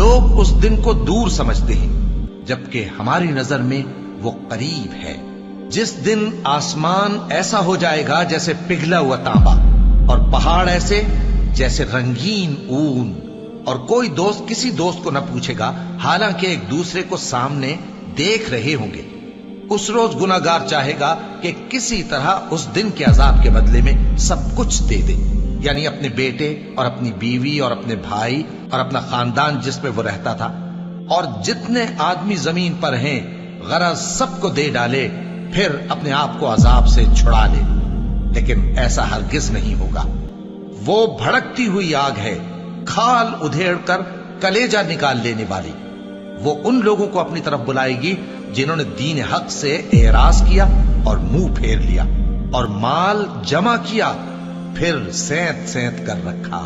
لوگ اس دن کو دور سمجھتے ہیں جبکہ ہماری نظر میں وہ قریب ہے، جس دن آسمان ایسا ہو جائے گا جیسے پگھلا ہوا تانبا، اور پہاڑ ایسے جیسے رنگین اون، اور کوئی دوست کسی دوست کو نہ پوچھے گا حالانکہ ایک دوسرے کو سامنے دیکھ رہے ہوں گے۔ اس روز گناہگار چاہے گا کہ کسی طرح اس دن کے عذاب کے بدلے میں سب کچھ دے دے، یعنی اپنے بیٹے اور اپنی بیوی اور اپنے بھائی اور اپنا خاندان جس میں وہ رہتا تھا، اور جتنے آدمی زمین پر ہیں غرض سب کو دے ڈالے، پھر اپنے آپ کو عذاب سے چھڑا لے۔ لیکن ایسا ہرگز نہیں ہوگا۔ وہ بھڑکتی ہوئی آگ ہے، کھال ادھیڑ کر کلیجہ نکال لینے والی۔ وہ ان لوگوں کو اپنی طرف بلائے گی جنہوں نے دین حق سے اعراض کیا اور منہ پھیر لیا اور مال جمع کیا پھر سینت سینت کر رکھا۔